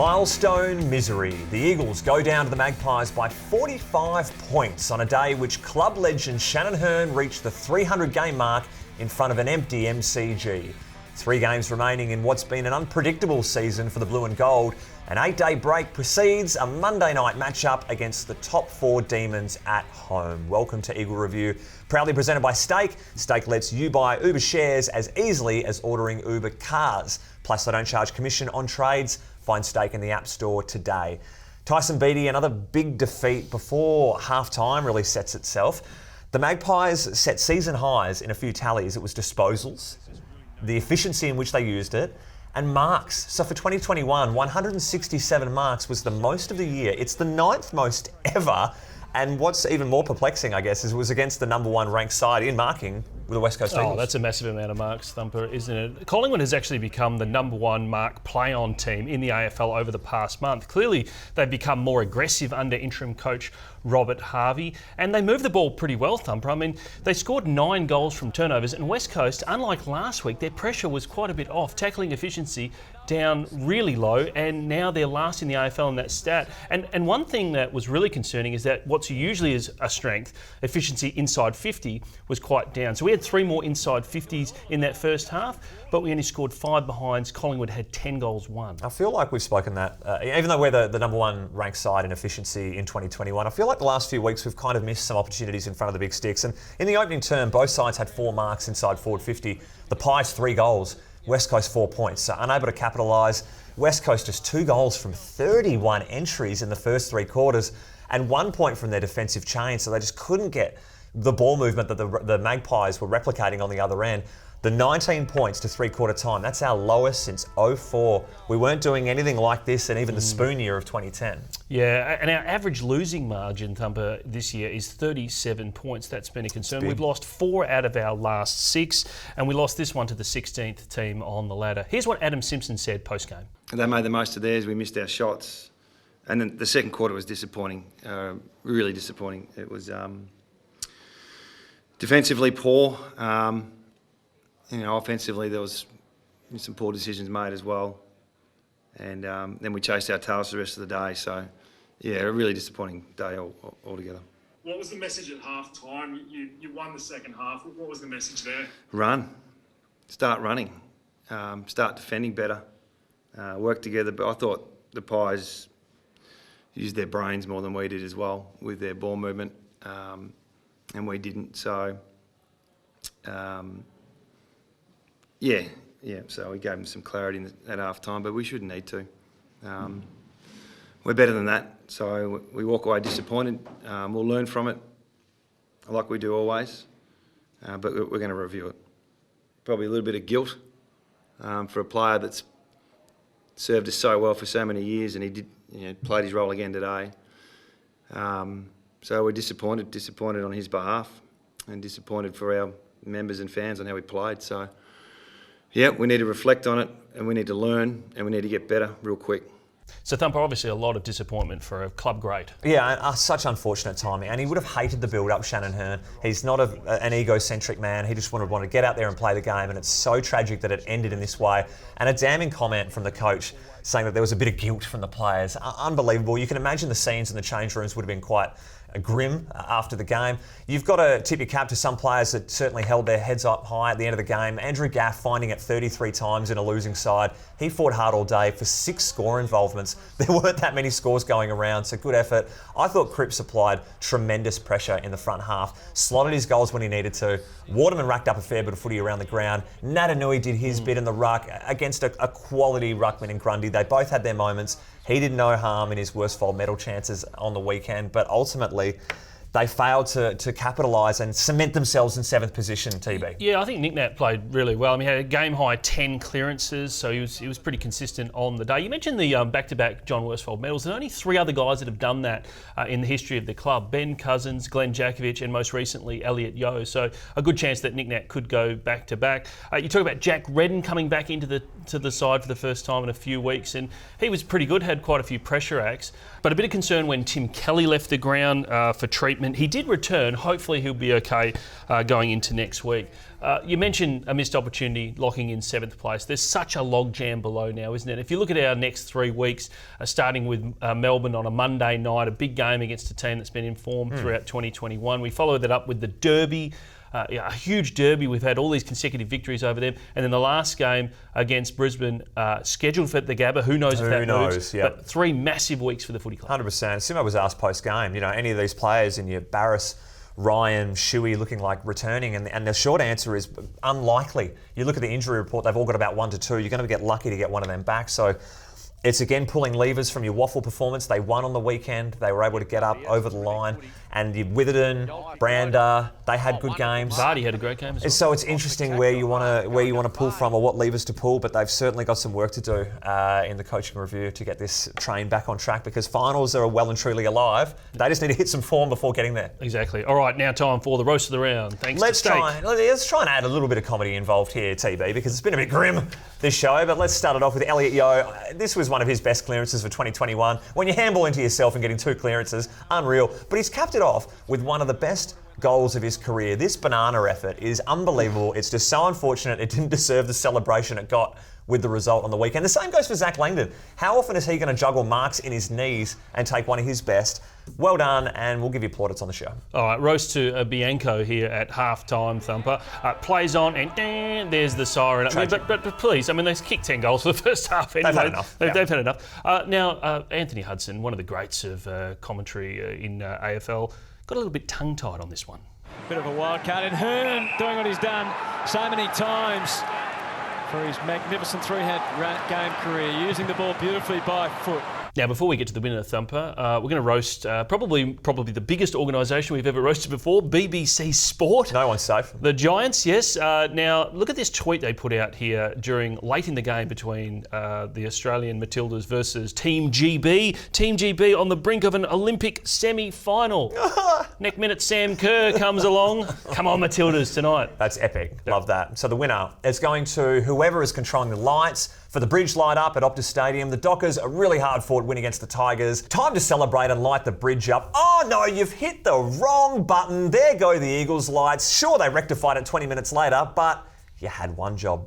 Milestone misery. The Eagles go down to the Magpies by 45 points on a day which club legend Shannon Hurn reached the 300-game mark in front of an empty MCG. 3 games remaining in what's been an unpredictable season for the Blue and Gold. An 8-day break precedes a Monday night matchup against the top 4 Demons at home. Welcome to Eagle Review, proudly presented by Stake. Stake lets you buy Uber shares as easily as ordering Uber cars. Plus, they don't charge commission on trades. Find Stake in the App Store today. Tyson Beattie, another big defeat before half-time really sets itself. The Magpies set season highs in a few tallies. It was disposals, the efficiency in which they used it, and marks. So for 2021, 167 marks was the most of the year. It's the 9th most ever. And what's even more perplexing, I guess, is it was against the number 1 ranked side in marking with the West Coast Eagles. Oh, that's a massive amount of marks, Thumper, isn't it? Collingwood has actually become the number 1 mark play-on team in the AFL over the past month. Clearly, they've become more aggressive under interim coach Robert Harvey, and they move the ball pretty well, Thumper. I mean, they scored 9 goals from turnovers, and West Coast, unlike last week, their pressure was quite a bit off. Tackling efficiency down really low, and now they're last in the AFL in that stat. And one thing that was really concerning is that what's usually is a strength, efficiency inside 50, was quite down. So we had 3 more inside 50s in that first half, but we only scored 5 behinds. Collingwood had 10 goals won. I feel like we've spoken that, even though we're the number 1 ranked side in efficiency in 2021, I feel like the last few weeks we've kind of missed some opportunities in front of the big sticks. And in the opening term, both sides had 4 marks inside forward 50. The Pies 3 goals. West Coast 4 points, so unable to capitalise. West Coast just 2 goals from 31 entries in the first 3 quarters and 1 point from their defensive chain, so they just couldn't get the ball movement that the Magpies were replicating on the other end. The 19 points to 3-quarter time, that's our lowest since 2004. We weren't doing anything like this in even the spoon year of 2010. Yeah, and our average losing margin, Thumper, this year is 37 points. That's been a concern. We've lost 4 out of our last 6, and we lost this one to the 16th team on the ladder. Here's what Adam Simpson said post-game. They made the most of theirs. We missed our shots. And then the second quarter was disappointing, really disappointing. It was defensively poor. Offensively, there was some poor decisions made as well. And then we chased our tails the rest of the day. So, yeah, a really disappointing day altogether. What was the message at half-time? You won the second half. What was the message there? Run. Start running. Start defending better. Work together. But I thought the Pies used their brains more than we did as well with their ball movement. And we didn't. So... Yeah, so we gave them some clarity at half-time, but we shouldn't need to. We're better than that, so we walk away disappointed. We'll learn from it, like we do always, but we're going to review it. Probably a little bit of guilt for a player that's served us so well for so many years, and he played his role again today. So we're disappointed on his behalf, and disappointed for our members and fans on how we played. So. Yeah, we need to reflect on it, and we need to learn, and we need to get better real quick. So, Thumper, obviously a lot of disappointment for a club great. Yeah, such unfortunate timing. And he would have hated the build-up, Shannon Hurn. He's not an egocentric man. He just wanted to get out there and play the game, and it's so tragic that it ended in this way. And a damning comment from the coach saying that there was a bit of guilt from the players. Unbelievable. You can imagine the scenes in the change rooms would have been quite grim after the game. You've got to tip your cap to some players that certainly held their heads up high at the end of the game. Andrew Gaff finding it 33 times in a losing side. He fought hard all day for 6 score involvements. There weren't that many scores going around, so good effort. I thought Cripps applied tremendous pressure in the front half, slotted his goals when he needed to. Waterman racked up a fair bit of footy around the ground. Natanui did his bit in the ruck against a quality ruckman in Grundy. They both had their moments. He did no harm in his Worsfold medal chances on the weekend, but ultimately they failed to capitalise and cement themselves in 7th position, TB. Yeah, I think Nick Nat played really well. I mean, he had a game-high 10 clearances, so he was pretty consistent on the day. You mentioned the back-to-back John Worsfold medals. There's only 3 other guys that have done that in the history of the club. Ben Cousins, Glenn Jakovic, and most recently, Elliot Yeo. So a good chance that Nick Nat could go back-to-back. You talk about Jack Redden coming back into the side for the first time in a few weeks, and he was pretty good, had quite a few pressure acts. But a bit of concern when Tim Kelly left the ground for treatment treatment. He did return. Hopefully he'll be okay going into next week. You mentioned a missed opportunity locking in 7th place. There's such a logjam below now, isn't it? If you look at our next 3 weeks, starting with Melbourne on a Monday night, a big game against a team that's been in form throughout 2021. We follow that up with the Derby. A huge derby. We've had all these consecutive victories over them. And then the last game against Brisbane, scheduled for the Gabba. Who knows if that moves? Yep. But 3 massive weeks for the footy club. 100%. Simo was asked post-game, any of these players in your Barras, Ryan, Shuey looking like returning, and the short answer is unlikely. You look at the injury report, they've all got about 1 to 2. You're going to get lucky to get one of them back. So it's again pulling levers from your Waffle performance. They won on the weekend. They were able to get up over the line. And your Witherden, Brander, they had good games. Vardy had a great game as well. So it's interesting where you want to pull from or what levers to pull, but they've certainly got some work to do in the coaching review to get this train back on track, because finals are well and truly alive. They just need to hit some form before getting there. Exactly. All right, now time for the roast of the round. Thanks to Steak. Let's try and add a little bit of comedy involved here, TB, because it's been a bit grim, this show. But let's start it off with Elliot Yeo. This was one of his best clearances for 2021. When you handball into yourself and getting 2 clearances, unreal. But he's capped it off with one of the best goals of his career. This banana effort is unbelievable. It's just so unfortunate it didn't deserve the celebration it got with the result on the weekend. The same goes for Zach Langdon. How often is he going to juggle marks in his knees and take one of his best? Well done, and we'll give you plaudits on the show. All right, roast to Bianco here at half-time, Thumper. Plays on, and there's the siren. But please, they kicked 10 goals for the first half anyway. They've had enough. They've had enough. Now, Anthony Hudson, one of the greats of commentary in AFL, got a little bit tongue-tied on this one. Bit of a wild card, and Hearn doing what he's done so many times for his magnificent 3-hat game career, using the ball beautifully by foot. Now, before we get to the winner, Thumper, we're going to roast probably the biggest organisation we've ever roasted before, BBC Sport. No one's safe. The Giants, yes. Now, look at this tweet they put out here late in the game between the Australian Matildas versus Team GB. Team GB on the brink of an Olympic semi-final. Next minute, Sam Kerr comes along. Come on, Matildas, tonight. That's epic. Love that. So the winner is going to whoever is controlling the lights for the bridge light up at Optus Stadium. The Dockers, a really hard-fought win against the Tigers. Time to celebrate and light the bridge up. Oh no, you've hit the wrong button. There go the Eagles lights. Sure, they rectified it 20 minutes later, but you had one job.